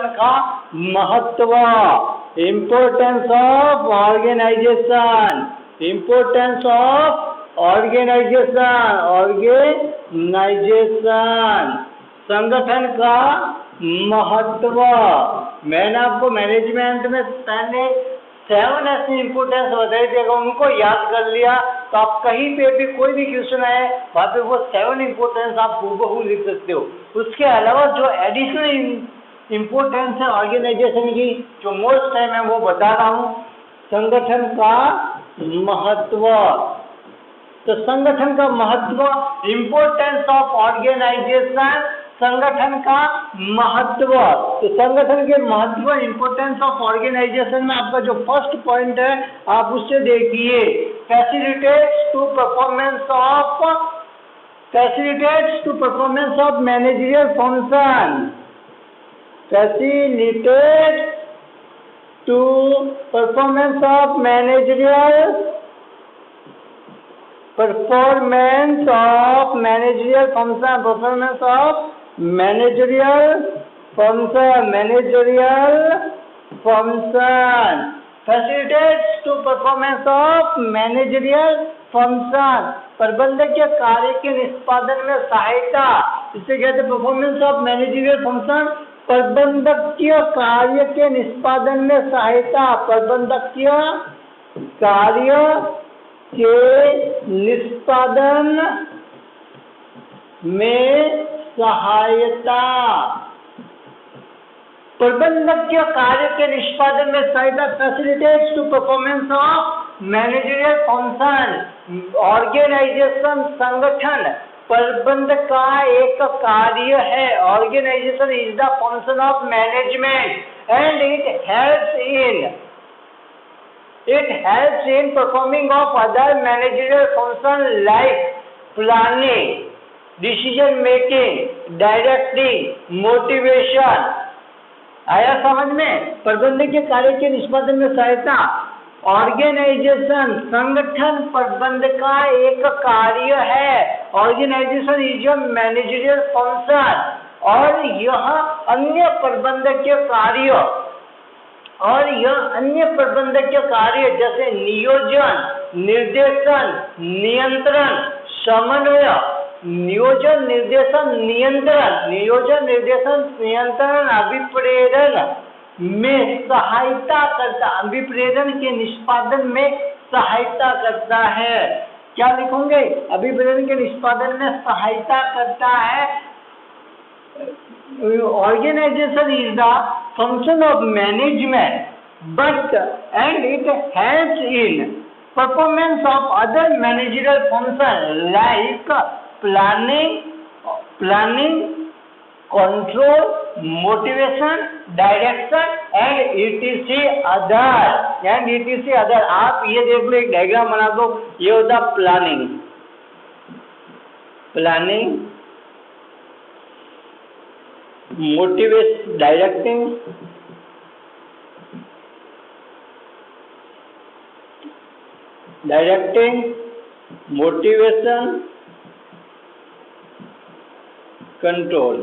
संगठन का महत्व, importance of organisation, importance of organisation, organisation, संगठन का महत्व। मैंने आपको मैनेजमेंट में पहले 7 ऐसी इम्पोर्टेंस बताई थी, अगर उनको याद कर लिया तो आप कहीं पे भी कोई भी क्वेश्चन आए वहाँ पे वो 7 इम्पोर्टेंस आप हूबहू लिख सकते हो। उसके अलावा जो एडिशनल इम्पोर्टेंस है ऑर्गेनाइजेशन की, जो मोस्ट है, मैं वो बता रहा हूँ। संगठन का महत्व, तो संगठन का महत्व, इम्पोर्टेंस ऑफ ऑर्गेनाइजेशन, संगठन का महत्व। तो संगठन के महत्व, इम्पोर्टेंस ऑफ ऑर्गेनाइजेशन में आपका जो फर्स्ट पॉइंट है आप उससे देखिए, facilitates to performance of managerial function, facilitates to performance of managerial function, प्रबंधकीय कार्य के निष्पादन में सहायता, इसे कहते हैं परफॉर्मेंस ऑफ मैनेजरियल फंक्शन, प्रबंधकीय कार्य के निष्पादन में सहायता, प्रबंधकीय कार्य के निष्पादन में सहायता, प्रबंधकीय कार्य के निष्पादन में सहायता, facilitates to performance of managerial function, organisation, संगठन प्रबंध का एक कार्य है, organisation is the function of management and it helps in performing of other managerial function like planning, decision making, directing, motivation। आया समझ में? प्रबंधकीय कार्य के निष्पादन में सहायता, ऑर्गेनाइजेशन, संगठन प्रबंध का एक कार्य है, organisation is a managerial function, और यह अन्य प्रबंधकीय कार्य, और यह अन्य प्रबंधकीय कार्य जैसे नियोजन, निर्देशन, नियंत्रण, समन्वय, नियोजन, निर्देशन, नियंत्रण, अभिप्रेरण में सहायता करता, अभिप्रेरण के निष्पादन में सहायता करता है। क्या लिखोगे? अभिप्रेरण के निष्पादन में सहायता करता है। Organization is the function of management, but and it helps in performance of other managerial functions like planning, control, motivation, direction and etc. other। आप ये देख लो, एक डायग्राम बना दो, ये होता planning, motivation, directing, motivation, control.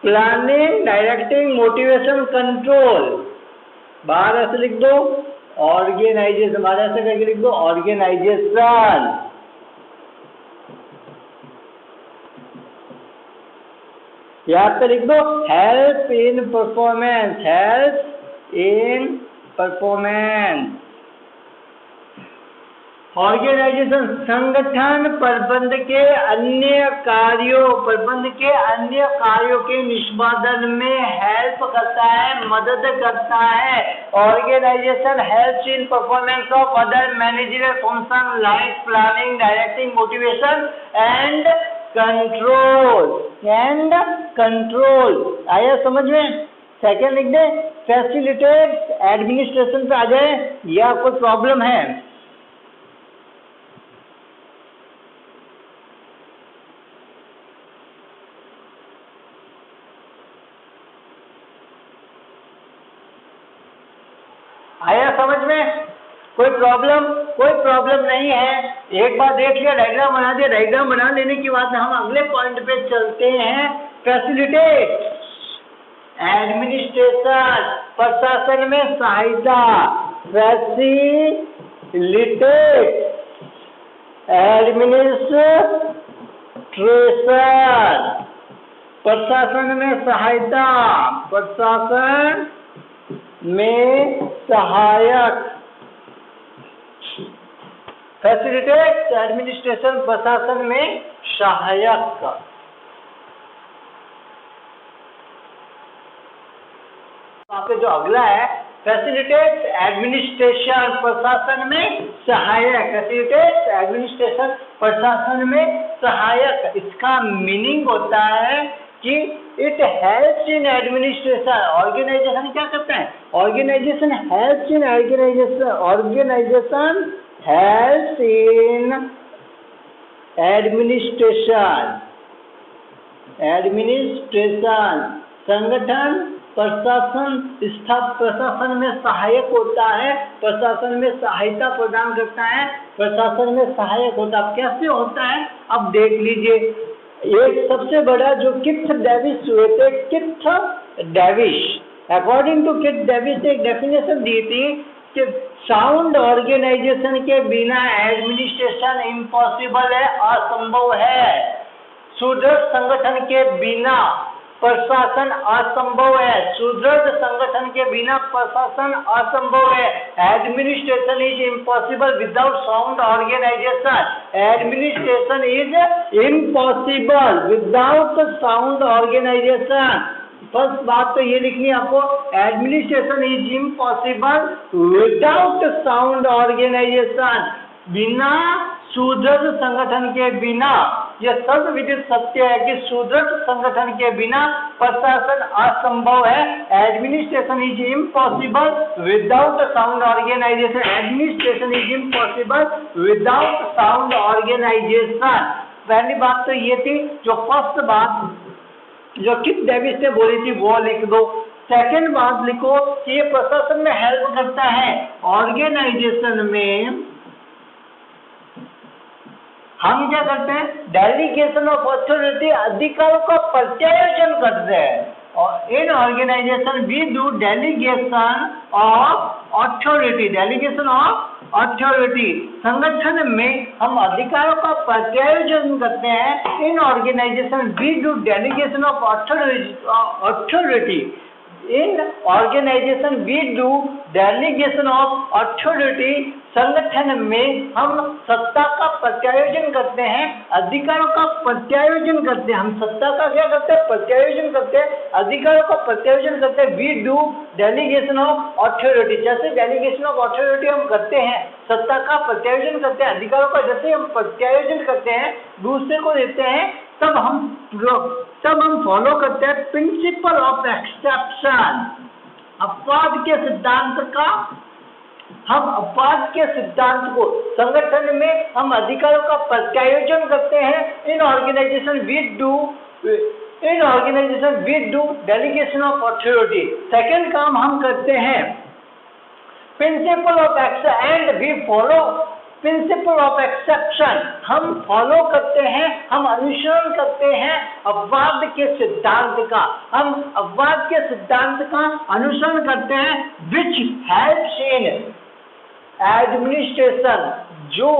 Planning, directing, motivation, control, बाहर ऐसे लिख दो ऑर्गेनाइजेशन, बाहर ऐसे करके लिख दो ऑर्गेनाइजेशन। यहाँ पे लिख दो हेल्प इन परफॉर्मेंस, ऑर्गेनाइजेशन, संगठन प्रबंध के अन्य कार्यों के निष्पादन में हेल्प करता है, मदद करता है। Organisation helps in performance of other managerial function like planning, directing, motivation and control. आया समझ में? सेकेंड लिख दे, फैसिलिटेट्स, एडमिनिस्ट्रेशन पे आ जाए, या कोई प्रॉब्लम है? आया समझ में? कोई प्रॉब्लम नहीं है। एक बार देख लिया, डायग्राम बना दिया, डायग्राम बना लेने के बाद हम अगले पॉइंट पे चलते हैं। फैसिलिटेट एडमिनिस्ट्रेशन प्रशासन में सहायता, फैसिलिटेट एडमिनिस्ट्रेशन प्रशासन में सहायता, प्रशासन में सहायक, फैसिलिटेट एडमिनिस्ट्रेशन प्रशासन में सहायक। आपके जो अगला है फैसिलिटेट एडमिनिस्ट्रेशन प्रशासन में सहायक, फैसिलिटेट एडमिनिस्ट्रेशन प्रशासन में सहायक। इसका मीनिंग होता है कि it helps in administration. Organisation क्या करता है? Organisation helps in organisation helps in administration संगठन प्रशासन में सहायक होता है, प्रशासन में सहायता प्रदान करता है, प्रशासन में सहायक होता है। कैसे होता है अब देख लीजिए। एक सबसे बड़ा जो किथ डेविस हुए थे, किथ डेविस, अकॉर्डिंग टू किथ डेविस ने एक डेफिनेशन दी थी कि साउंड ऑर्गेनाइजेशन के बिना एडमिनिस्ट्रेशन इम्पॉसिबल है, असंभव है। सुदृढ़ संगठन के बिना प्रशासन असंभव है, सुदृढ़ संगठन के बिना प्रशासन असंभव है। Administration is impossible without sound organisation, administration is impossible without sound organisation. First बात तो ये लिखनी है आपको, administration is impossible without sound organisation, बिना सुदृढ़ संगठन के बिना। यह सर्वविदित सत्य है कि सुदृढ़ संगठन के बिना प्रशासन असंभव है। Administration is impossible without sound organisation, administration is impossible without sound organisation. पहली बात तो ये थी, जो फर्स्ट बात जो किथ डेविस ने बोली थी वो लिख दो। सेकेंड बात लिखो कि ये प्रशासन में हेल्प करता है। ऑर्गेनाइजेशन में हम क्या करते हैं? डेलीगेशन ऑफ अथॉरिटी, अधिकारों का प्रत्यायोजन करते हैं। और in organisation we do delegation of authority, delegation of authority. संगठन में हम अधिकारों का प्रत्यायोजन करते हैं। In organisation we do delegation of authority, in organisation we do delegation of authority. संगठन में हम सत्ता का प्रत्यायोजन करते हैं, अधिकारों का प्रत्यायोजन करते हैं। हम सत्ता का क्या करते हैं? प्रत्यायोजन करते हैं, अधिकारों का प्रत्यायोजन करते हैं। We do delegation of authority, जैसे डेलीगेशन ऑफ अथॉरिटी हम करते हैं, सत्ता का प्रत्यायोजन करते हैं, अधिकारों का जैसे हम प्रत्यायोजन करते हैं, दूसरे को देते हैं, तब हम फॉलो करते हैं प्रिंसिपल ऑफ एक्सेप्शन, अपवाद के सिद्धांत का। हम अपवाद के सिद्धांत को संगठन में हम अधिकारों का प्रत्यायोजन करते हैं। In organisation we do delegation of authority. Second काम हम करते हैं principle of exception and we follow principle of exception. हम फॉलो करते हैं, हम अनुसरण करते हैं अपवाद के सिद्धांत का। हम अपवाद के सिद्धांत का अनुसरण करते हैं विच हेल्प्स इन एडमिनिस्ट्रेशन, जो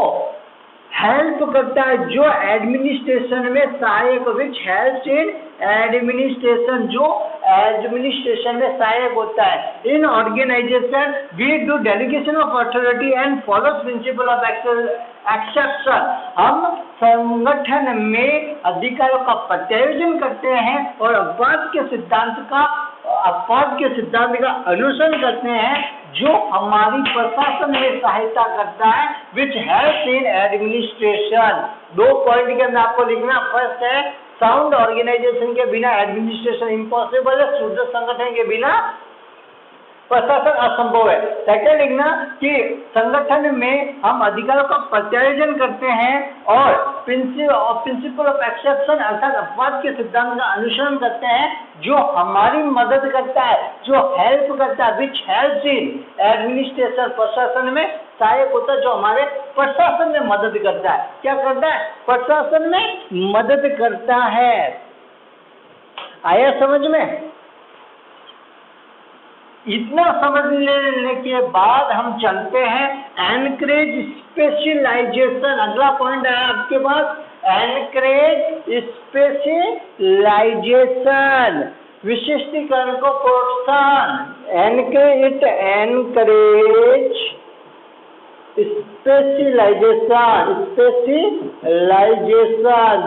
हेल्प करता है, जो एडमिनिस्ट्रेशन में सहायक, विच हेल्प्स इन एडमिनिस्ट्रेशन, जो एडमिनिस्ट्रेशन में सहायक होता है। In organisation we do delegation of authority and follow principle of exception. हम संगठन में अधिकारों का प्रत्यायोजन करते हैं और अपवाद के सिद्धांत का अनुसरण करते हैं, जो हमारी प्रशासन में सहायता करता है, विच हेल्प्स इन एडमिनिस्ट्रेशन। 2 पॉइंट के अंदर आपको लिखना, फर्स्ट है साउंड ऑर्गेनाइजेशन के बिना एडमिनिस्ट्रेशन इम्पॉसिबल है, सुदृढ़ संगठन के बिना प्रशासन असंभव है। सेकंड लिखना कि संगठन में हम अधिकारों का प्रत्यायोजन करते हैं और प्रिंसिपल ऑफ एक्सेप्शन अर्थात अपवाद के सिद्धांत का अनुसरण करते हैं, जो हमारी मदद करता है, जो हेल्प करता है, विच हेल्प्स इन एडमिनिस्ट्रेशन, प्रशासन में सहायक होता है, जो हमारे प्रशासन में मदद करता है। क्या करता है? प्रशासन में मदद करता है। आया समझ में? इतना समझ लेने के बाद हम चलते हैं एनकरेज स्पेशलाइजेशन। अगला पॉइंट है आपके पास, एनकरेज स्पेशलाइजेशन, विशिष्टीकरण को प्रोत्साहन। एनकरेज स्पेशलाइजेशन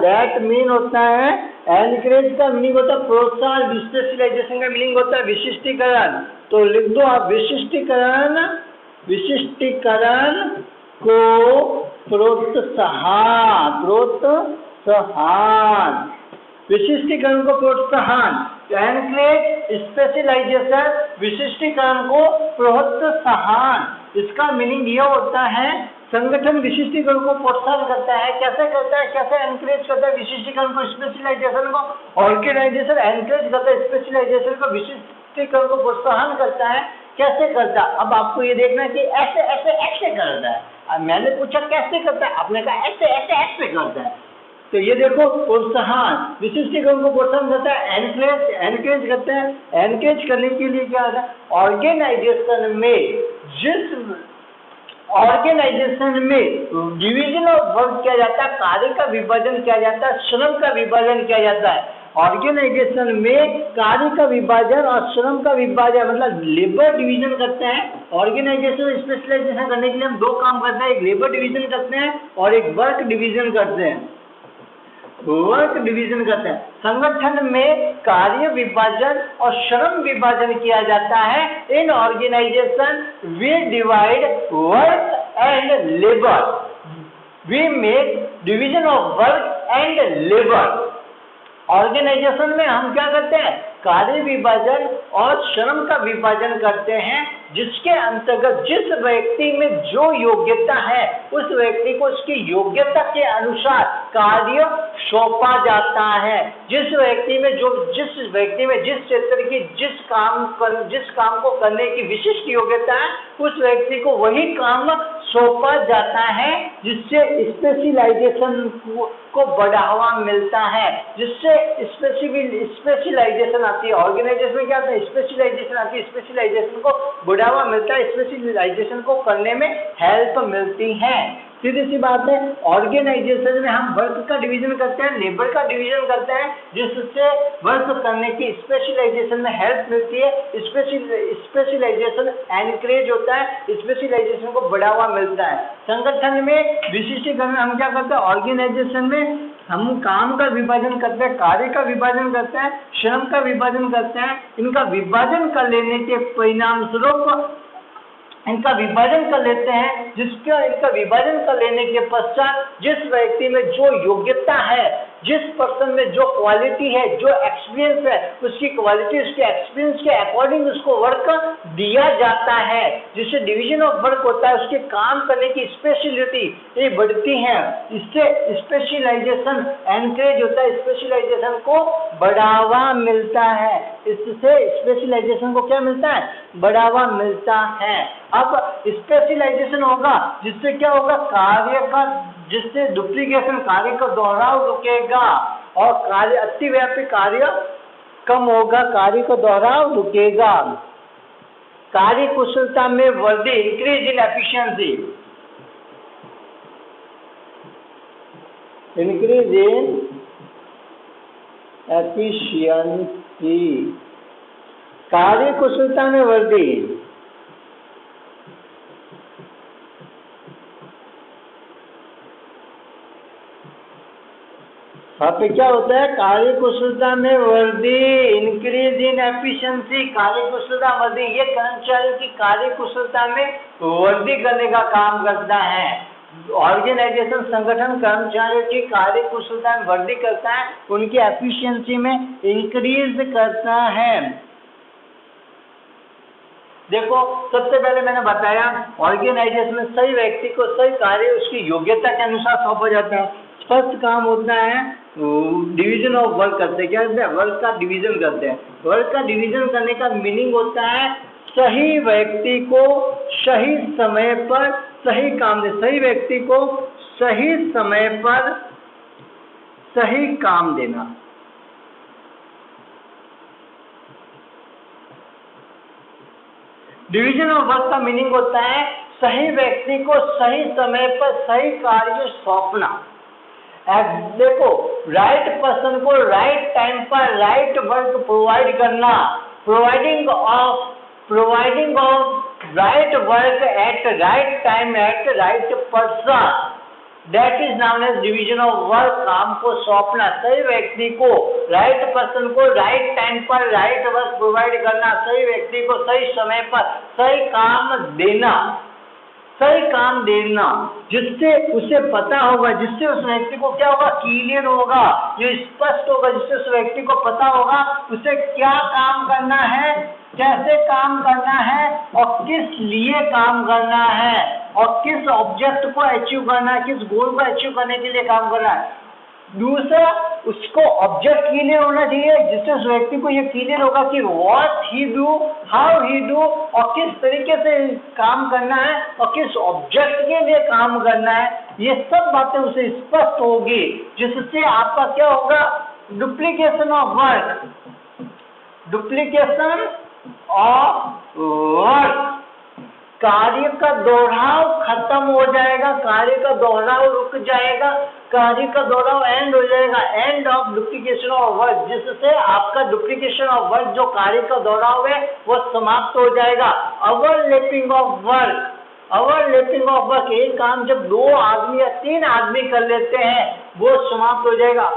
दैट मीन होता है, एनकरेज का मीनिंग होता है प्रोत्साहन, स्पेशलाइजेशन का मीनिंग होता है विशिष्टीकरण। तो लिख दो आप, विशिष्टीकरण को प्रोत्साहन, विशिष्टीकरण को प्रोत्साहन। एनकरेज स्पेशलाइजेशन, विशिष्टीकरण को प्रोत्साहन। इसका मीनिंग यह होता है, संगठन विशिष्टीकरण को प्रोत्साहन करता है। कैसे करता है, कैसे एनकरेज करता है विशिष्टीकरण को, स्पेशलाइजेशन को? ऑर्गेनाइजेशन एनकरेज करता है स्पेशलाइजेशन को, विशिष्टीकरण को प्रोत्साहन करता है। कैसे करता है? अब आपको ये देखना है कि ऐसे ऐसे ऐसे करता है। अब मैंने पूछा कैसे करता है, आपने कहा ऐसे ऐसे ऐसे करता है। तो ये देखो, प्रोत्साहन, विशिष्टीकरण को प्रोत्साहन करता है, एनकरेज करता है। एनकरेज करने के लिए क्या होता है, ऑर्गेनाइजेशन में डिवीजन ऑफ वर्क किया जाता है, कार्य का विभाजन किया जाता है, श्रम का विभाजन किया जाता है। ऑर्गेनाइजेशन में कार्य का विभाजन और श्रम का विभाजन, मतलब लेबर डिवीजन करते हैं। ऑर्गेनाइजेशन स्पेशलाइजेशन करने के लिए हम दो काम करते हैं, एक लेबर डिवीजन करते हैं और एक वर्क डिवीजन करते हैं। संगठन में कार्य विभाजन और श्रम विभाजन किया जाता है। In organisation we divide work and labour, we make division of work and labour. Organisation में हम क्या करते हैं, कार्य विभाजन और श्रम का विभाजन करते हैं, जिसके अंतर्गत जिस व्यक्ति में जो योग्यता है उस व्यक्ति को उसकी योग्यता के अनुसार कार्य सौंपा जाता है। जिस व्यक्ति में जिस क्षेत्र की जिस काम को करने की विशिष्ट योग्यता है उस व्यक्ति को वही काम सौंपा जाता है, जिससे स्पेशलाइजेशन को बढ़ावा मिलता है, जिससे स्पेशलाइजेशन आती है। ऑर्गेनाइजेशन में क्या आता है, स्पेशलाइजेशन आती है, स्पेशलाइजेशन को बढ़ावा मिलता है, स्पेशलाइजेशन को करने में हेल्प मिलती है। सीधी सी बात है, ऑर्गेनाइजेशन में हम वर्क का डिवीजन करते हैं, लेबर का डिवीजन करते हैं, जिससे वर्क करने की स्पेशलाइजेशन में हेल्प मिलती है। स्पेशलाइजेशन एनकरेज होता है, स्पेशलाइजेशन को बढ़ावा मिलता है। संगठन में विशिष्टीकरण हम क्या करते हैं, ऑर्गेनाइजेशन में हम काम का विभाजन करते हैं, कार्य का विभाजन करते हैं, श्रम का विभाजन करते हैं। इनका विभाजन कर लेने के परिणाम स्वरूप इनका विभाजन कर लेते हैं, इनका विभाजन कर लेने के पश्चात जिस व्यक्ति में जो योग्यता है, जिस पर्सन में जो क्वालिटी है, जो एक्सपीरियंस है, उसकी क्वालिटी उसके एक्सपीरियंस के अकॉर्डिंग उसको वर्क दिया जाता है, जिससे डिवीजन ऑफ वर्क होता है, उसके काम करने की स्पेशलिटी ये बढ़ती है। इससे स्पेशलाइजेशन एनकरेज होता है, स्पेशलाइजेशन को बढ़ावा मिलता है। इससे स्पेशलाइजेशन को क्या मिलता है, बढ़ावा मिलता है। अब स्पेशलाइजेशन होगा जिससे क्या होगा, जिससे डुप्लीकेशन, कार्य का दोहराव रुकेगा और अतिव्यापी कार्य कम होगा, कार्य का दोहराव रुकेगा। कार्य कुशलता में वृद्धि, increase in efficiency, increase in efficiency, कार्य कुशलता में वृद्धि। यहाँ पे क्या होता है, कार्य कुशलता में वृद्धि, इंक्रीज इन एफिशिएंसी, कार्य कुशलता वृद्धि। ये कर्मचारियों की कार्य कुशलता में वृद्धि करने का काम करता है। ऑर्गेनाइजेशन, संगठन कर्मचारियों की कार्य कुशलता में वृद्धि करता है, उनकी एफिशिएंसी में इंक्रीज करता है। देखो, सबसे पहले मैंने बताया ऑर्गेनाइजेशन में सही व्यक्ति को सही कार्य उसकी योग्यता के अनुसार सौंपा जाता है। फर्स्ट काम होता है डिवीजन ऑफ वर्क करते हैं। क्या करते हैं, वर्क का डिवीजन करते हैं। वर्क का डिवीजन करने का मीनिंग होता है सही व्यक्ति को सही समय पर सही काम देना, सही व्यक्ति को सही समय पर सही काम देना। डिवीजन ऑफ वर्क का मीनिंग होता है सही व्यक्ति को सही समय पर सही कार्य सौंपना। देखो, राइट पर्सन को राइट टाइम पर राइट वर्क प्रोवाइड करना, providing of right work at right time at right person, that is known as division of work. काम को सौंपना, सही व्यक्ति को राइट पर्सन को राइट टाइम पर राइट वर्क प्रोवाइड करना, सही व्यक्ति को सही समय पर सही काम देना, जिससे उसे पता होगा, जिससे उस व्यक्ति को क्या होगा, क्लियर होगा, जो स्पष्ट होगा, जिससे उस व्यक्ति को पता होगा उसे क्या काम करना है, कैसे काम करना है और किस लिए काम करना है और किस ऑब्जेक्ट को अचीव करना है, किस गोल को अचीव करने के लिए काम करना है। दूसरा, उसको ऑब्जेक्ट क्लियर होना चाहिए, जिससे उस व्यक्ति को ये क्लियर होगा कि what he do, how he do और किस तरीके से काम करना है और किस ऑब्जेक्ट के लिए काम करना है। ये सब बातें उसे स्पष्ट होगी, जिससे आपका क्या होगा, डुप्लीकेशन ऑफ वर्क कार्य का दोहराव खत्म हो जाएगा, कार्य का दोहराव रुक जाएगा, कार्य का दोहराव एंड हो जाएगा, end of duplication of work, जिससे आपका डुप्लीकेशन ऑफ वर्क, जो कार्य का दोहराव है, वो समाप्त हो जाएगा। ओवरलैपिंग ऑफ वर्क, एक काम जब 2 आदमी या 3 आदमी कर लेते हैं वो समाप्त हो जाएगा।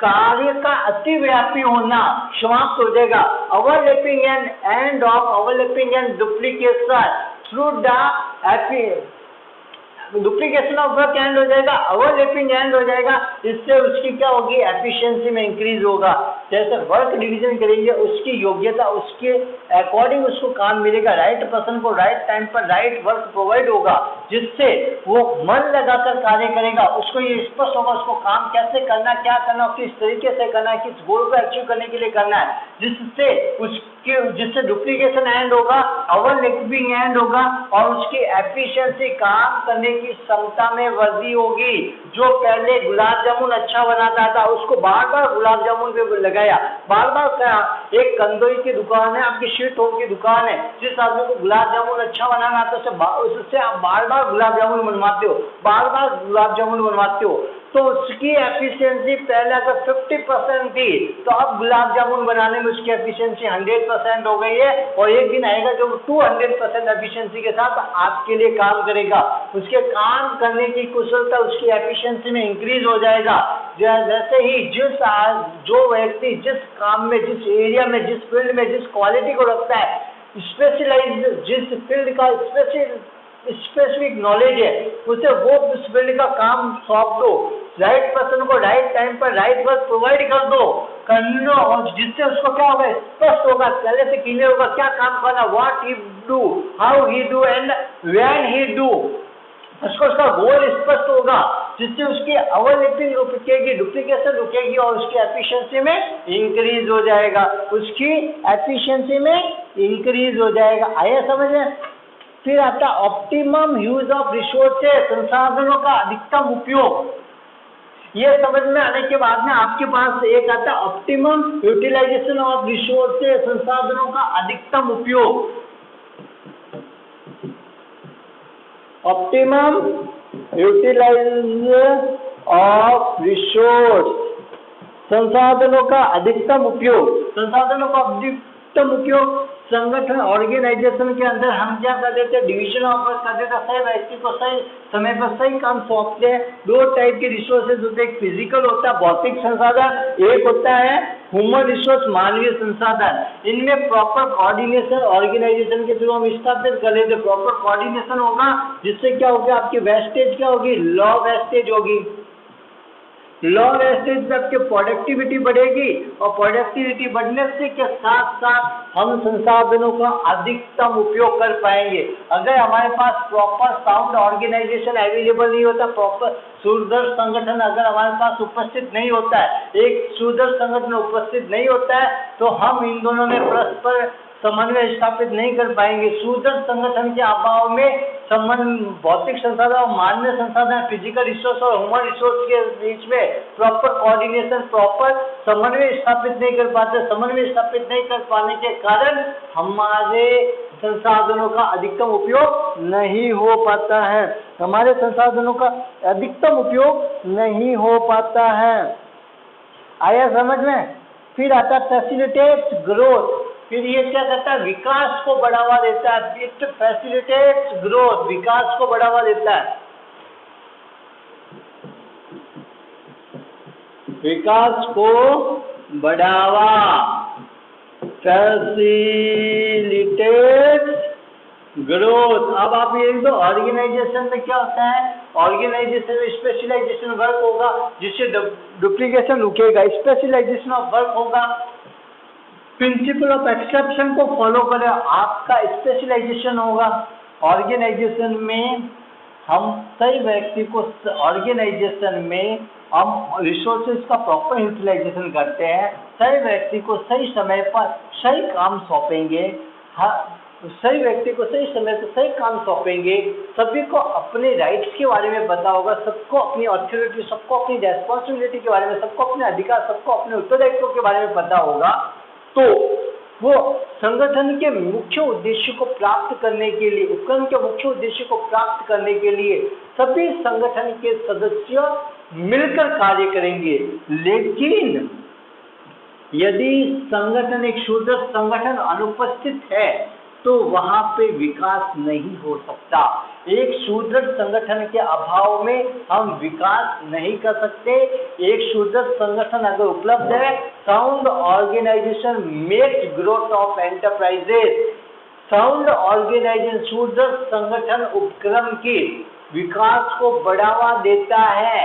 कार्य का अतिव्यापी होना समाप्त हो जाएगा। Overlapping and duplication through duplication of work and हो जाएगा, ओवरलैपिंग एंड हो जाएगा। इससे उसकी क्या होगी, एफिशिएंसी में इंक्रीज होगा। जैसे वर्क डिवीजन करेंगे, उसकी योग्यता, उसके अकॉर्डिंग उसको काम मिलेगा, राइट पर्सन को राइट टाइम पर राइट वर्क प्रोवाइड होगा, जिससे वो मन लगाकर कार्य करेगा। उसको ये स्पष्ट होगा उसको काम कैसे करना, क्या करना, किस तरीके से करना है, किस गोल को अचीव करने के लिए करना है, जिससे डुप्लीकेशन एंड होगा, ओवरलैपिंग एंड होगा और उसकी एफिशिएंसी, काम करने की क्षमता में वृद्धि होगी। जो पहले गुलाब जामुन अच्छा बनाता था, उसको बार बार गुलाब जामुन पे लगाया, बार बार क्या, एक कंदोई की दुकान है, आपकी स्वीट होम की दुकान है, जिस आदमी को गुलाब जामुन अच्छा बनाना आता है उससे आप बार बार गुलाब जामुन बनवाते हो, तो उसकी एफिशिएंसी पहले अगर 50% थी, तो अब गुलाब जामुन बनाने में उसकी एफिशिएंसी 100% हो गई है। और एक दिन आएगा जो 200% एफिशिएंसी के साथ आपके लिए काम करेगा। उसके काम करने की कुशलता, उसकी एफिशिएंसी में इंक्रीज हो जाएगा। जैसे ही जो व्यक्ति जिस काम में, जिस एरिया में, जिस फील्ड में, जिस क्वालिटी को रखता है, स्पेशलाइज, जिस फील्ड का स्पेसिफिक नॉलेज है, उसे वो उस फील्ड का काम सौंप दो, राइट पर्सन को राइट टाइम पर राइट वर्क प्रोवाइड कर दो, और जिससे उसको क्या होगा, स्पष्ट होगा, पहले से क्लियर होगा क्या काम करना, what he do, how he do and when he do. उसका गोल स्पष्ट होगा, जिससे उसकी ओवरलैपिंग रुकेगी, डुप्लीकेशन रुकेगी और उसकी एफिशिएंसी में इंक्रीज हो जाएगा। आइए समझ में। फिर आता ऑप्टिमम यूज ऑफ रिसोर्सेज, संसाधनों का अधिकतम उपयोग। ये समझ में आने के बाद में आपके पास एक आता है ऑप्टिमम यूटिलाइजेशन ऑफ रिसोर्सेज, संसाधनों का अधिकतम उपयोग। ऑप्टिमम यूटिलाइजेशन ऑफ रिसोर्स, संसाधनों का अधिकतम उपयोग। संगठन, ऑर्गेनाइजेशन के अंदर हम क्या कर देते हैं, डिवीजन ऑफ वर्क कर देते हैं, सही व्यक्ति को सही समय पर सही काम सौंपते हैं। 2 टाइप के रिसोर्सेज होते हैं, एक फिजिकल होता है, भौतिक संसाधन, एक होता है ह्यूमन रिसोर्स, मानवीय संसाधन। इनमें प्रॉपर कोऑर्डिनेशन ऑर्गेनाइजेशन के थ्रू हम स्थापित कर लेते हैं। प्रॉपर कोऑर्डिनेशन होगा, जिससे क्या होगा, आपकी वेस्टेज क्या होगी, लॉ वेस्टेज होगी। लॉ वेस्टेज से आपकी प्रोडक्टिविटी बढ़ेगी और प्रोडक्टिविटी बढ़ने से के साथ साथ हम संसाधनों का अधिकतम उपयोग कर पाएंगे। अगर हमारे पास प्रॉपर साउंड ऑर्गेनाइजेशन अवेलेबल नहीं होता, प्रॉपर सुदृढ़ संगठन अगर हमारे पास उपस्थित नहीं होता है, एक सुदृढ़ संगठन उपस्थित नहीं होता है, तो हम इन दोनों में परस्पर समन्वय स्थापित नहीं कर पाएंगे। सुदृढ़ संगठन के अभाव में भौतिक संसाधन और मानवीय संसाधन, फिजिकल रिसोर्स और ह्यूमन रिसोर्स के बीच में प्रॉपर कोऑर्डिनेशन, प्रॉपर समन्वय स्थापित नहीं कर पाते। समन्वय स्थापित नहीं कर पाने के कारण हमारे संसाधनों का अधिकतम उपयोग नहीं हो पाता है। हमारे संसाधनों का अधिकतम उपयोग नहीं हो पाता है। आया समझ में? फिर आता फैसिलिटेट्स ग्रोथ। फिर ये क्या करता है? विकास को बढ़ावा देता है। इट फैसिलिटेट्स ग्रोथ, विकास को बढ़ावा देता है। विकास को बढ़ावा, फैसिलिटेट्स ग्रोथ। अब आप ये तो ऑर्गेनाइजेशन में क्या होता है? ऑर्गेनाइजेशन में स्पेशलाइजेशन वर्क होगा जिससे डुप्लीकेशन रुकेगा, स्पेशलाइजेशन ऑफ वर्क होगा। प्रिंसिपल ऑफ एक्सेप्शन को फॉलो करें, आपका स्पेशलाइजेशन होगा। ऑर्गेनाइजेशन में हम सही व्यक्ति को, ऑर्गेनाइजेशन में हम रिसोर्सेज का प्रॉपर यूटिलाइजेशन करते हैं। सही व्यक्ति को सही समय पर सही काम सौंपेंगे। सही व्यक्ति को सही समय पर सही काम सौंपेंगे। सभी को अपने राइट्स के बारे में पता होगा, सबको अपनी अथॉरिटी, सबको अपनी रेस्पॉन्सिबिलिटी के बारे में, सबको अपने अधिकार, सबको अपने उत्तरदायित्व के बारे में पता होगा। तो वो संगठन के मुख्य उद्देश्य को प्राप्त करने के लिए, उपक्रम के मुख्य उद्देश्य को प्राप्त करने के लिए सभी संगठन के सदस्य मिलकर कार्य करेंगे। लेकिन यदि संगठन, एक सुदृढ़ संगठन अनुपस्थित है तो वहां पे विकास नहीं हो सकता। एक सुदृढ़ संगठन के अभाव में हम विकास नहीं कर सकते। एक सुदृढ़ संगठन अगर उपलब्ध है, sound organisation makes growth of enterprises. Sound organisation, सुदृढ़ संगठन उपक्रम के विकास को बढ़ावा देता है।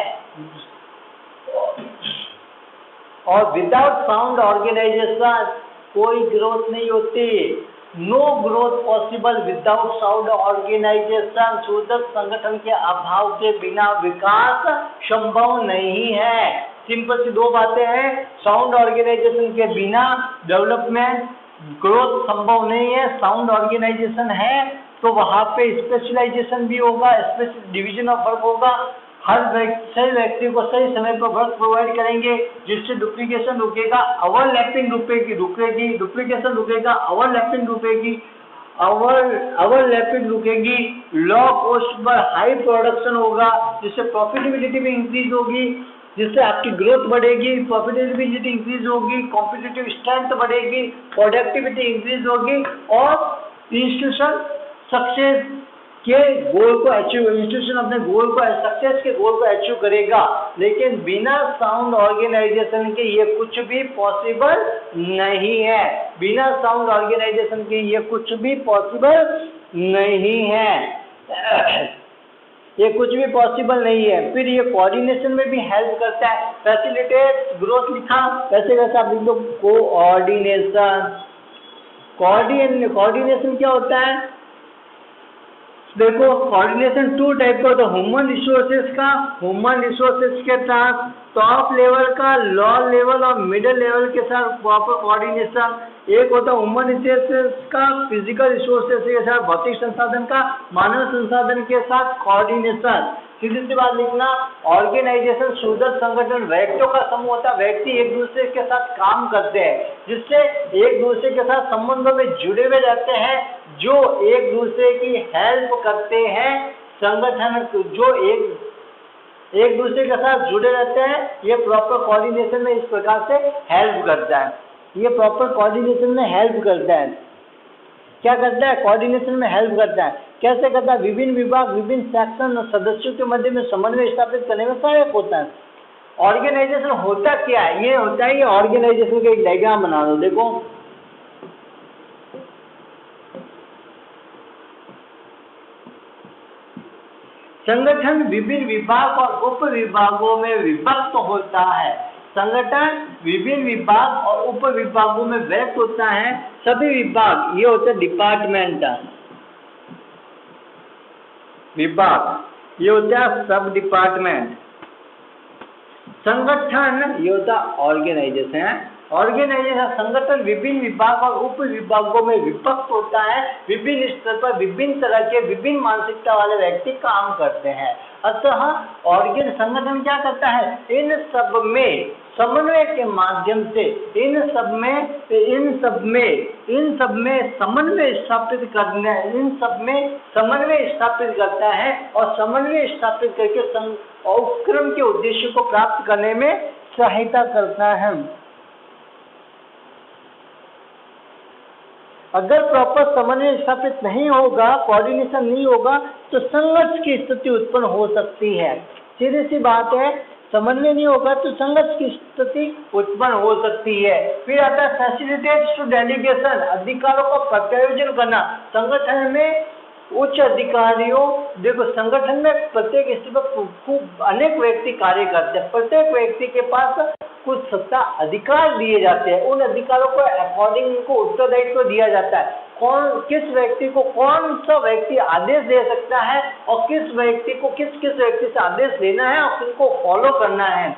और विदाउट साउंड ऑर्गेनाइजेशन कोई ग्रोथ नहीं होती। No growth possible without sound organisation. सुदृढ़ संगठन के अभाव के बिना विकास संभव नहीं है। सिंपल सी दो बातें हैं, साउंड ऑर्गेनाइजेशन के बिना डेवलपमेंट, ग्रोथ संभव नहीं है। साउंड ऑर्गेनाइजेशन है तो वहाँ पे स्पेशलाइजेशन भी होगा, स्पेशल डिवीजन ऑफ वर्क होगा। हर सही व्यक्ति को सही समय पर वर्क प्रोवाइड करेंगे जिससे डुप्लीकेशन रुकेगा, ओवरलैपिंग रुकेगी, डुप्लीकेशन रुकेगा, ओवरलैपिंग रुकेगी। Low cost per high production होगा जिससे प्रॉफिटेबिलिटी भी इंक्रीज होगी, जिससे आपकी ग्रोथ बढ़ेगी, प्रॉफिटेबिलिटी इंक्रीज होगी, कॉम्पिटिटिव स्ट्रेंथ बढ़ेगी, प्रोडक्टिविटी इंक्रीज होगी और इंस्टीट्यूशन सक्सेस के गोल को अचीव, इंस्टीट्यूशन अपने गोल को, सक्सेस के गोल को अचीव करेगा। लेकिन बिना साउंड ऑर्गेनाइजेशन के ये कुछ भी पॉसिबल नहीं है। बिना साउंड ऑर्गेनाइजेशन के ये कुछ भी पॉसिबल नहीं है। ये कुछ भी पॉसिबल नहीं है। फिर ये कोऑर्डिनेशन में भी हेल्प करता है। फैसिलिटेट ग्रोथ लिखा, वैसे वैसे आप लिख दो कोऑर्डिनेशन। कोऑर्डिनेशन क्या होता है? देखो, कोऑर्डिनेशन टू टाइप का होता है। ह्यूमन रिसोर्सेज का, ह्यूमन रिसोर्सेज के साथ टॉप लेवल का, लोअर लेवल और मिडिल लेवल के साथ प्रॉपर कोऑर्डिनेशन। एक होता है ह्यूमन रिसोर्सेज का, फिजिकल रिसोर्सेज के साथ, भौतिक संसाधन का, मानव संसाधन के साथ कोऑर्डिनेशन। सीधी सी बात लिखना, ऑर्गेनाइजेशन सुदृढ़ संगठन व्यक्तियों का समूह होता है। व्यक्ति एक दूसरे के साथ काम करते हैं जिससे एक दूसरे के साथ संबंधों में जुड़े हुए रहते हैं, जो एक दूसरे की हेल्प करते हैं। संगठन जो एक दूसरे के साथ जुड़े रहते हैं, ये प्रॉपर कोऑर्डिनेशन में इस प्रकार से हेल्प करता है। ये प्रॉपर कोऑर्डिनेशन में हेल्प करता है। क्या करता है? कोऑर्डिनेशन में हेल्प करता है। कैसे करता है? विभिन्न विभाग, विभिन्न सेक्शन और सदस्यों के मध्य में समन्वय स्थापित करने में सहायक होता है। ऑर्गेनाइजेशन होता क्या है? ये होता है, ये ऑर्गेनाइजेशन का एक डायग्राम बना दो। देखो, संगठन विभिन्न विभाग और उप विभागों में विभक्त होता है। संगठन विभिन्न विभाग और उप विभागों में व्यक्त होता है। सभी विभाग, ये होते हैं डिपार्टमेंट, विभाग ये होता है सब डिपार्टमेंट। संगठन ये होता है ऑर्गेनाइजेशन, ऑर्गेनाइजेशन संगठन विभिन्न विभाग और उप विभागों में विभक्त होता है। विभिन्न स्तर पर विभिन्न तरह के विभिन्न मानसिकता वाले व्यक्ति काम करते हैं। अतः संगठन क्या करता है, इन सब में समन्वय के माध्यम से इन सब में समन्वय स्थापित करता है और समन्वय स्थापित करके उपक्रम के उद्देश्य को प्राप्त करने में सहायता करता है। अगर प्रॉपर समन्वय स्थापित नहीं होगा, कोऑर्डिनेशन नहीं होगा, तो संघर्ष की स्थिति उत्पन्न हो सकती है। सीधी सी बात है, समन्वय नहीं होगा तो संघर्ष की स्थिति उत्पन्न हो सकती है। फिर आता है फैसिलिटेट टू डेलीगेशन, अधिकारों का प्रत्यायोजन करना। संगठन में उच्च अधिकारियों, देखो संगठन में प्रत्येक स्थिति पर खूब अनेक व्यक्ति कार्य करते हैं। प्रत्येक व्यक्ति के पास कुछ सत्ता अधिकार दिए जाते हैं। उन अधिकारों को अकॉर्डिंग उनको उत्तरदायित्व दिया जाता है। किस व्यक्ति को कौन सा व्यक्ति आदेश दे सकता है और किस व्यक्ति को किस व्यक्ति से आदेश लेना है और किनको फॉलो करना है,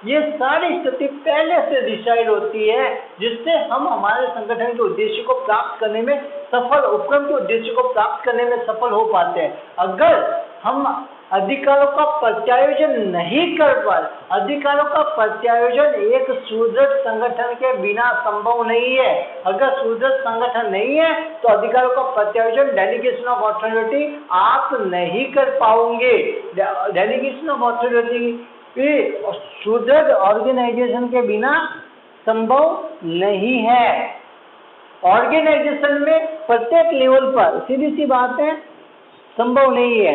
ये सारी स्थिति पहले से डिसाइड होती है, जिससे हम हमारे संगठन के उद्देश्य को प्राप्त करने में उपक्रम के उद्देश्य को प्राप्त करने में सफल हो पाते हैं। अगर हम अधिकारों का प्रत्यायोजन नहीं कर पाए, अधिकारों का प्रत्यायोजन एक सुदृढ़ संगठन के बिना संभव नहीं है। अगर सुदृढ़ संगठन नहीं है तो अधिकारों का प्रत्यायोजन, डेलीगेशन ऑफ अथॉरिटी आप नहीं कर पाओगे। डेलीगेशन ऑफ अथॉरिटी सुदृढ़ ऑर्गेनाइजेशन के बिना संभव नहीं है। ऑर्गेनाइजेशन में प्रत्येक लेवल पर सीधी सी बात है संभव नहीं है।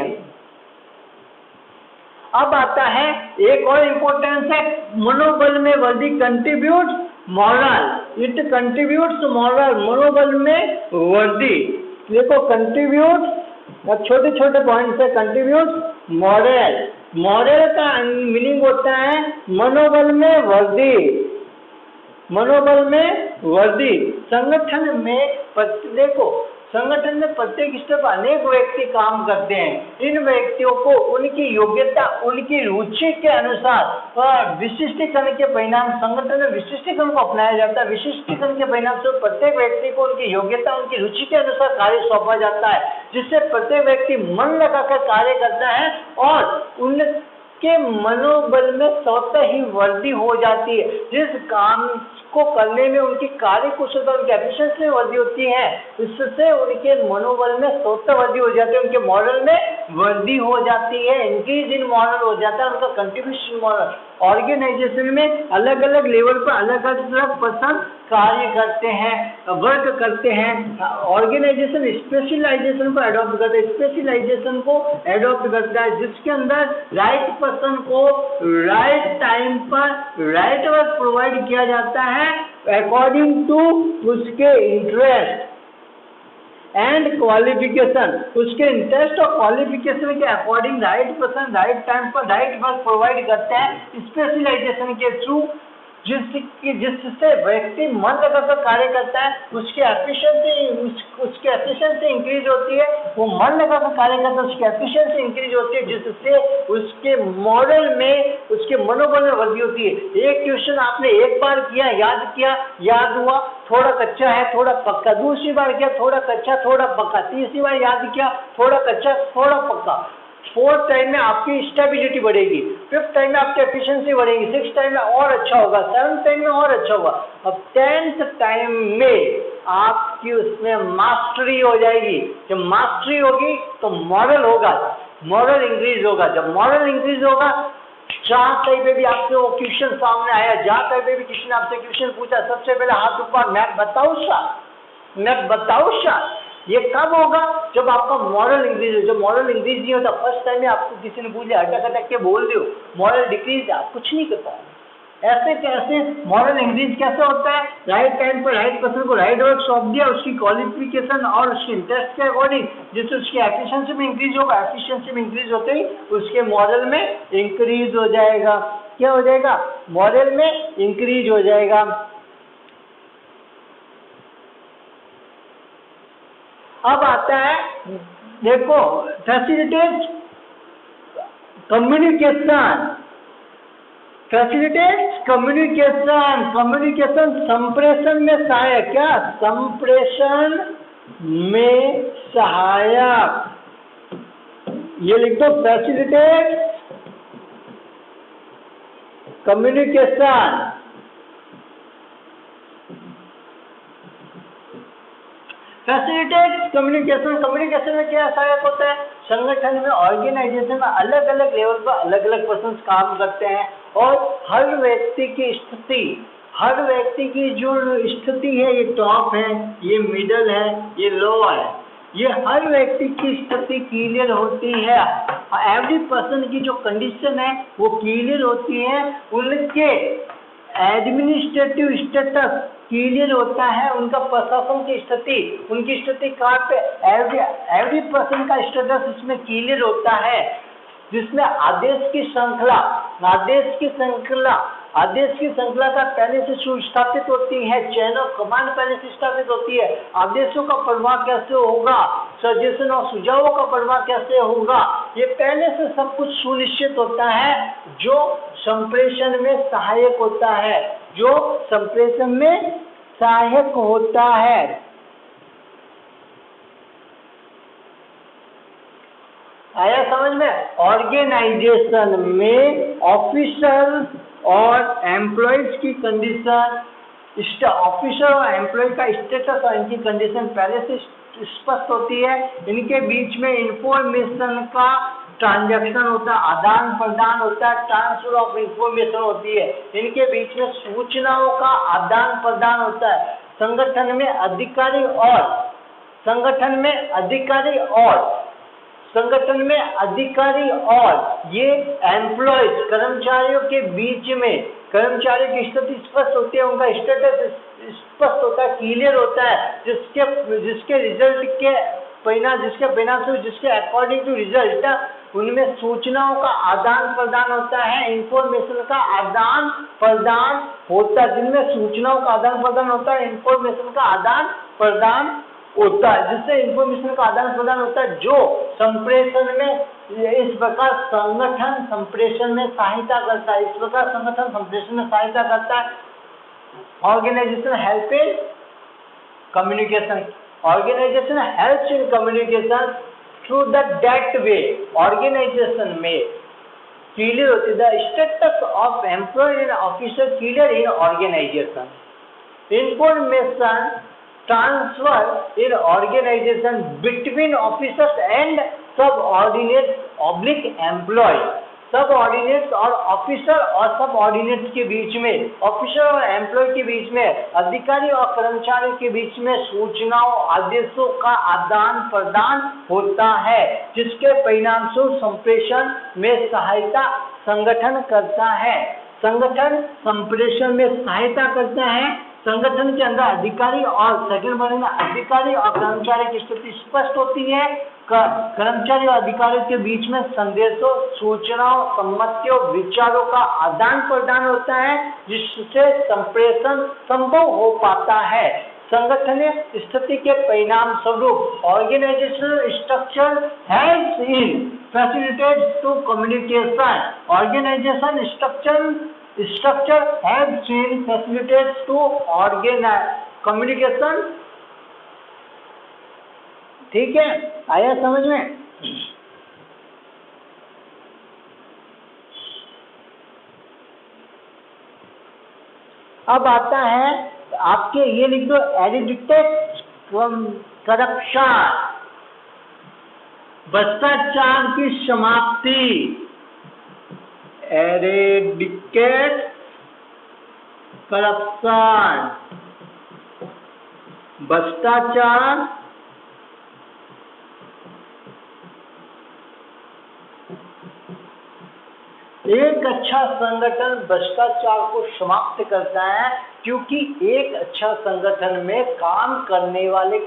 अब आता है एक और इम्पोर्टेंस है, मनोबल में वृद्धि, contribute moral, it contributes moral, मनोबल में वृद्धि। देखो कंट्रीब्यूट छोटे छोटे पॉइंट से कंट्रीब्यूट मॉरल, मॉरल का मीनिंग होता है मनोबल में वृद्धि, मनोबल में वृद्धि। संगठन में देखो संगठन में प्रत्येक स्तर पर अनेक व्यक्ति काम करते हैं। इन व्यक्तियों को उनकी योग्यता, उनकी रुचि के अनुसार विशिष्टीकरण के परिणाम, संगठन में विशिष्टीकरण को अपनाया जाता है। विशिष्टीकरण के परिणाम से प्रत्येक व्यक्ति को उनकी योग्यता, उनकी रुचि के अनुसार कार्य सौंपा जाता है, जिससे प्रत्येक व्यक्ति मन लगाकर कार्य करता है और उनके मनोबल में स्वतः ही वृद्धि हो जाती है। जिस काम को करने में उनकी कार्य कुशलता, उनकी एफिशिएंसी में वृद्धि होती है, इससे उनके मनोबल में स्वतः वृद्धि हो जाती है, उनके मॉरल में वृद्धि हो जाती है, इंक्रीज इन मॉरल हो जाता है, उनका कंट्रीब्यूशन मॉरल। ऑर्गेनाइजेशन में अलग अलग लेवल पर अलग अलग पर्सन कार्य करते हैं, वर्क करते हैं। ऑर्गेनाइजेशन स्पेशलाइजेशन को अडॉप्ट करता है, स्पेशलाइजेशन को अडॉप्ट करता है, जिसके अंदर राइट पर्सन को राइट टाइम पर राइट वर्क प्रोवाइड किया जाता है अकॉर्डिंग टू उसके इंटरेस्ट एंड क्वालिफिकेशन, उसके इंटरेस्ट और क्वालिफिकेशन के according right person right time पर राइट वर्क प्रोवाइड करते हैं स्पेशलाइजेशन के थ्रू, जिससे व्यक्ति मन लगाकर कार्य करता है, उसकी एफिशिएंसी इंक्रीज होती है। वो मन लगाकर कार्य करता है, उसकी एफिशिएंसी इंक्रीज होती है, जिससे उसके मॉरल में, उसके मनोबल में वृद्धि होती है। एक क्वेश्चन आपने एक बार किया, याद हुआ, थोड़ा कच्चा है थोड़ा पक्का, दूसरी बार किया थोड़ा कच्चा थोड़ा पक्का, तीसरी बार याद किया थोड़ा कच्चा थोड़ा पक्का, फोर्थ टाइम में आपकी स्टेबिलिटी बढ़ेगी, फिफ्थ टाइम में आपकी एफिशिएंसी बढ़ेगी, सिक्स टाइम में और अच्छा होगा, सेवंथ टाइम में और अच्छा होगा। अब 10th टाइम में आपकी उसमें मास्टरी हो जाएगी। जब मास्टरी होगी तो मॉरल होगा, मॉरल इंक्रीज होगा। जब मॉरल इंक्रीज होगा, जहाँ कहीं पे भी आपसे वो क्वेश्चन सामने आया, जहाँ कहीं पे भी किसी ने आपसे क्वेश्चन पूछा, सबसे पहले हाथ ऊपर, मैं बताऊँ सर। ये कब होगा? जब आपका मॉरल इंक्रीज हो। जब मॉरल इंक्रीज नहीं होता, फर्स्ट टाइम में आपको किसी ने पूछ लिया, अटक के बोल दो, मॉरल डिक्रीज, आप कुछ नहीं कर पाओगे। ऐसे कैसे मॉरल इंक्रीज कैसे होता है? राइट टाइम पर राइट पर्सन को राइट वर्क सौंप दिया, उसकी क्वालिफिकेशन और उसके इंटरेस्ट के अकॉर्डिंग, जिससे उसकी एफिशिएंसी में इंक्रीज होगा, एफिशिएंसी में इंक्रीज होते ही उसके मॉरल में इंक्रीज हो जाएगा। क्या हो जाएगा? मॉरल में इंक्रीज हो जाएगा। अब आता है, देखो, facilitate communication, facilitate communication, communication संप्रेषण में सहायक, क्या संप्रेषण में सहायक, ये लिख दो facilitate communication, facilitate communication, communication में क्या सहायक होता है, संगठन में ऑर्गेनाइजेशन में अलग अलग लेवल पर अलग अलग पर्सन काम करते हैं और हर व्यक्ति की स्थिति, हर व्यक्ति की जो स्थिति है, ये टॉप है, ये मिडल है, ये लो है, ये हर व्यक्ति की स्थिति क्लियर होती है, एवरी पर्सन की जो कंडीशन है वो क्लियर होती है, उनके एडमिनिस्ट्रेटिव स्टेटस क्लियर होता है, उनका प्रशासन की स्थिति, उनकी स्थिति कहाँ पे, एवरी पर्सन का स्टेटस इसमें क्लियर होता है, जिसमें आदेश की श्रृंखला, आदेश की श्रृंखला का पहले से सुस्थापित होती है, चेन ऑफ कमांड पहले से स्थापित होती है, आदेशों का प्रवाह कैसे होगा, सजेशन और सुझावों का प्रवाह कैसे होगा, ये पहले से सब कुछ सुनिश्चित होता है, जो संप्रेषण में सहायक होता है, जो संप्रेषण में सहायक होता है। आया समझ में? ऑर्गेनाइजेशन में ऑफिसर और एम्प्लॉयज की कंडीशन, ऑफिसर और एम्प्लॉय का स्टेटस और इनकी कंडीशन पहले से स्पष्ट होती है, इनके बीच में इंफॉर्मेशन का ट्रांजैक्शन होता है, आदान प्रदान होता है, ट्रांसफर ऑफ इंफॉर्मेशन होती है, इनके बीच में सूचनाओं का आदान प्रदान होता है, संगठन में अधिकारी और ये एम्प्लॉयज कर्मचारियों के बीच में, कर्मचारियों की स्थिति स्पष्ट होती है, उनका स्टेटस स्पष्ट होता है, क्लियर होता है, जिसके रिजल्ट के परिणाम, जिसके अकॉर्डिंग टू रिजल्ट उनमें सूचनाओं का आदान प्रदान होता है, इंफॉर्मेशन का आदान प्रदान होता है, जिनमें सूचनाओं का आदान प्रदान होता है, इंफॉर्मेशन का आदान प्रदान होता है, जिससे इंफॉर्मेशन का आदान प्रदान होता है, जो संप्रेषण में, इस प्रकार संगठन संप्रेषण में सहायता करता है, इस प्रकार संगठन संप्रेषण में सहायता करता है। Organization help in communication, organization helps in communication through that way, organization में क्लियर होती है, the status of employ and officer clear in organization, information transfer in organization between officers and subordinate employ, subordinates और officer और subordinates के बीच में, officer और employ के बीच में, अधिकारी और कर्मचारी के बीच में सूचनाओं आदेशों का आदान प्रदान होता है, जिसके परिणाम स्वरूप संप्रेषण में सहायता संगठन करता है, संगठन संप्रेषण में सहायता करता है, संगठन के अंदर अधिकारी और सेकंड वर्ग में अधिकारी और कर्मचारी की स्थिति स्पष्ट होती है, कर्मचारी और अधिकारियों के बीच में संदेशों, सूचनाओं, सम्मतियों, विचारों का आदान प्रदान होता है, जिससे संप्रेषण संभव हो पाता है। संगठनीय स्थिति के परिणाम स्वरूप organizational structure helps in facilitates to communication, organization structure helps in facilitates to communication। ठीक है, आया समझ में? अब आता है आपके, ये लिख दो, एडिक्टेड करप्शन, भ्रष्टाचार की समाप्ति, एरेडिकेट करप्शन, भ्रष्टाचार एक अच्छा संगठन भ्रष्टाचार को समाप्त करता है, क्योंकि एक अच्छा संगठन में काम करने वाले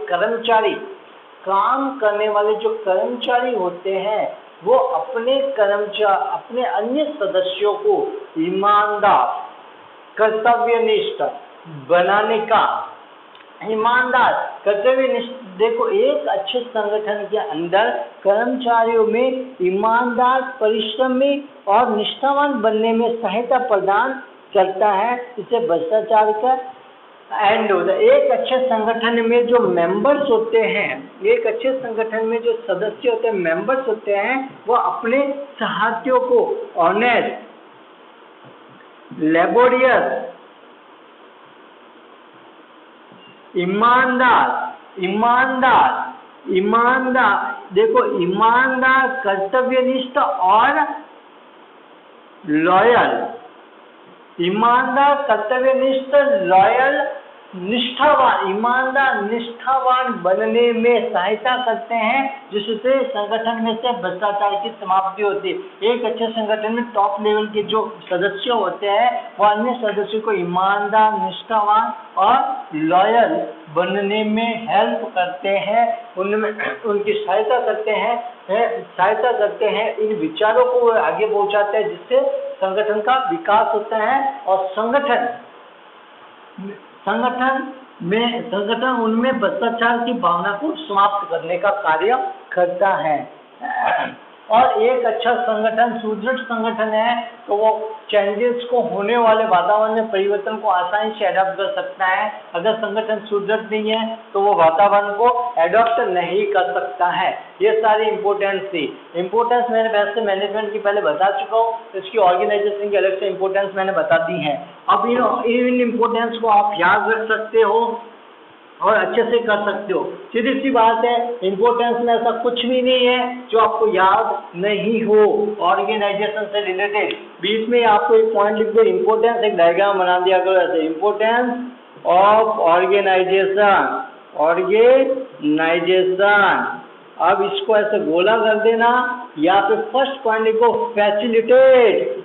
जो कर्मचारी होते हैं, वो अपने अन्य सदस्यों को ईमानदार, कर्तव्यनिष्ठ बनाने का ईमानदार, कर्तव्यनिष्ठ। देखो, एक अच्छे संगठन के अंदर कर्मचारियों में ईमानदार, परिश्रमी और निष्ठावान बनने में सहायता प्रदान करता है। इसे भ्रष्टाचार का एंड होता है। एक अच्छे संगठन में जो मेंबर्स होते हैं, एक अच्छे संगठन में जो सदस्य होते हैं, मेंबर्स होते हैं, वो अपने साथियों को ऑनेस्ट, लेबोरियस, ईमानदार, देखो ईमानदार, कर्तव्यनिष्ठ और लॉयल, ईमानदार, कर्तव्यनिष्ठ, लॉयल, निष्ठावान, ईमानदार, निष्ठावान बनने में सहायता करते हैं, जिससे संगठन में से भ्रष्टाचार की समाप्ति होती है। एक अच्छे संगठन में टॉप लेवल के जो सदस्य होते हैं वो अन्य सदस्यों को ईमानदार, निष्ठावान और लॉयल बनने में हेल्प करते हैं, उनमें उनकी सहायता करते हैं, इन विचारों को वो आगे पहुंचाते हैं, जिससे संगठन का विकास होता है और संगठन उनमें भ्रष्टाचार की भावना को समाप्त करने का कार्य करता है। और एक अच्छा संगठन, सुदृढ़ संगठन है तो वो चेंजेस को, होने वाले वातावरण में परिवर्तन को आसानी से अडॉप्ट कर सकता है। अगर संगठन सुदृढ़ नहीं है तो वो वातावरण को अडॉप्ट नहीं कर सकता है। ये सारी इम्पोर्टेंस थी। इम्पोर्टेंस मैंने वैसे मैनेजमेंट की पहले बता चुका हूँ, इसकी ऑर्गेनाइजेशन की अलग से इम्पोर्टेंस मैंने बता दी है। अब इन इम्पोर्टेंस को आप याद रख सकते हो और अच्छे से कर सकते हो। सीधी सी बात है, इम्पोर्टेंस में ऐसा कुछ भी नहीं है जो आपको याद नहीं हो ऑर्गेनाइजेशन से रिलेटेड। बीच में आपको एक पॉइंट लिख दो, इम्पोर्टेंस, एक डायग्राम बना दिया करो ऐसे, इम्पोर्टेंस ऑफ ऑर्गेनाइजेशन। अब इसको ऐसे गोला कर देना, या फिर फर्स्ट पॉइंट लिखो फैसिलिटेट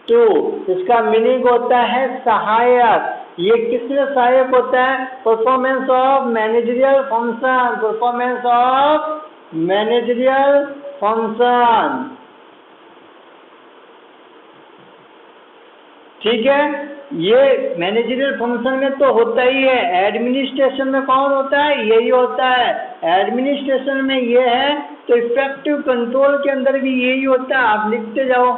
टू, इसका मीनिंग होता है सहायक। ये किसमें सहायक होता है? Performance of managerial function. ठीक है, ये मैनेजरियल फंक्शन में तो होता ही है। एडमिनिस्ट्रेशन में कौन होता है? यही होता है। एडमिनिस्ट्रेशन में ये है तो इफेक्टिव कंट्रोल के अंदर भी यही होता है। आप लिखते जाओ।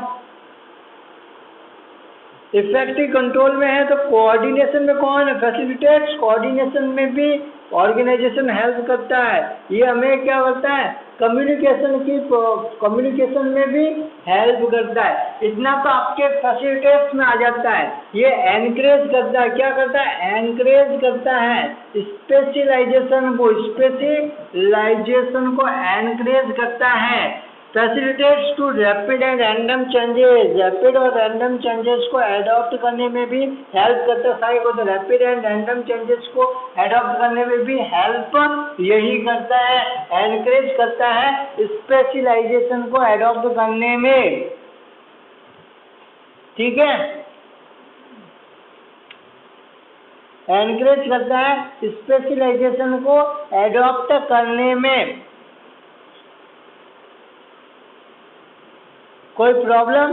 इफेक्टिव कंट्रोल में है तो कोऑर्डिनेशन में कौन है? फैसिलिटेट्स। कोऑर्डिनेशन में भी ऑर्गेनाइजेशन हेल्प करता है। ये हमें क्या करता है? कम्युनिकेशन में भी हेल्प करता है। इतना तो आपके फैसिलिटेट्स में आ जाता है। ये एनकरेज करता है। क्या करता है? एनकरेज करता है स्पेशलाइजेशन को एनकरेज करता है। Facilitates to rapid and random changes. Rapid और रैंडम चेंजेस को एडॉप्ट करने में भी हेल्प करता है। साइको तो रैपिड एंड रैंडम चेंजेस को एडॉप्ट करने में भी हेल्प यही करता है, एनकरेज करता है स्पेशलाइजेशन को एडॉप्ट करने में। ठीक है, एनकरेज करता है स्पेशलाइजेशन को एडॉप्ट करने में। कोई प्रॉब्लम?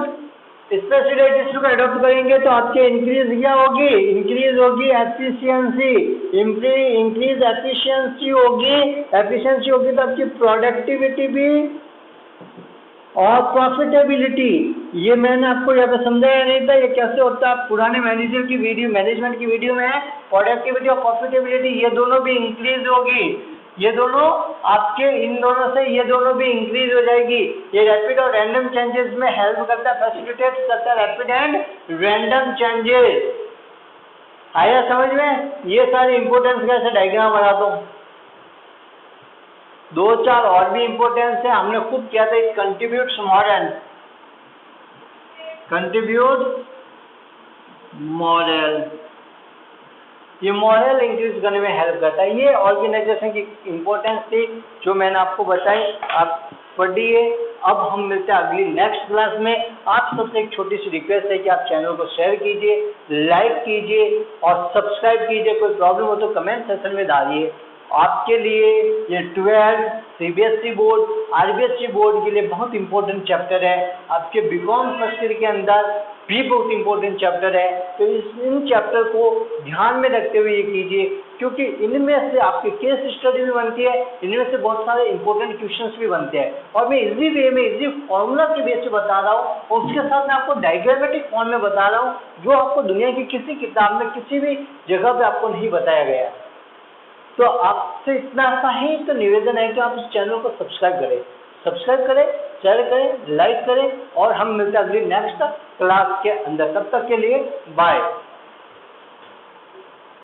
स्पेशलाइजेशन को एडॉप्ट करेंगे तो आपके इंक्रीज क्या होगी? इंक्रीज होगी एफिशिएंसी। इंक्रीज एफिशिएंसी होगी तो आपकी प्रोडक्टिविटी भी और प्रॉफिटेबिलिटी। ये मैंने आपको यहाँ पे समझाया नहीं था, ये कैसे होता है। पुराने मैनेजमेंट की वीडियो में है। प्रोडक्टिविटी और प्रॉफिटेबिलिटी ये दोनों भी इंक्रीज होगी। ये दोनों आपके, इन दोनों से ये दोनों भी इंक्रीज हो जाएगी। ये रैपिड और रैंडम चेंजेस में हेल्प करता है, फैसिलिटेट करता है रैपिड एंड रैंडम चेंजेस। आया समझ में? ये सारे इंपोर्टेंस कैसे डायग्राम बना दो। 2-4 और भी इंपोर्टेंस है, हमने खूब किया था। कंट्रीब्यूट मॉडल, ये मॉरल इंक्रीज करने में हेल्प करता है। ये ऑर्गेनाइजेशन की इम्पोर्टेंस थी जो मैंने आपको बताई, आप पढ़िए। अब हम मिलते हैं अगली नेक्स्ट क्लास में। आप सबसे एक छोटी सी रिक्वेस्ट है कि आप चैनल को शेयर कीजिए, लाइक कीजिए और सब्सक्राइब कीजिए। कोई प्रॉब्लम हो तो कमेंट सेक्शन में डालिए। आपके लिए ये 12 CBSE बोर्ड, RBSE बोर्ड के लिए बहुत इंपॉर्टेंट चैप्टर है। आपके बीकॉम फर्स्ट ईयर के अंदर भी बहुत इंपॉर्टेंट चैप्टर है। तो इन चैप्टर को ध्यान में रखते हुए ये कीजिए, क्योंकि इनमें से आपकी केस स्टडी भी बनती है, इनमें से बहुत सारे इंपॉर्टेंट क्वेश्चंस भी बनते हैं, और मैं इजी वे में इजी फॉर्मूला के बेस पे बता रहा हूँ, और उसके साथ मैं आपको डायग्रामेटिक फॉर्म में बता रहा हूँ, जो आपको दुनिया की किसी किताब में किसी भी जगह पे आपको नहीं बताया गया। तो आपसे इतना सा ही तो निवेदन है कि आप इस चैनल को सब्सक्राइब करें, शेयर करें, लाइक करें, और हम मिलते हैं अगली नेक्स्ट क्लास के अंदर। तब तक के लिए बाय।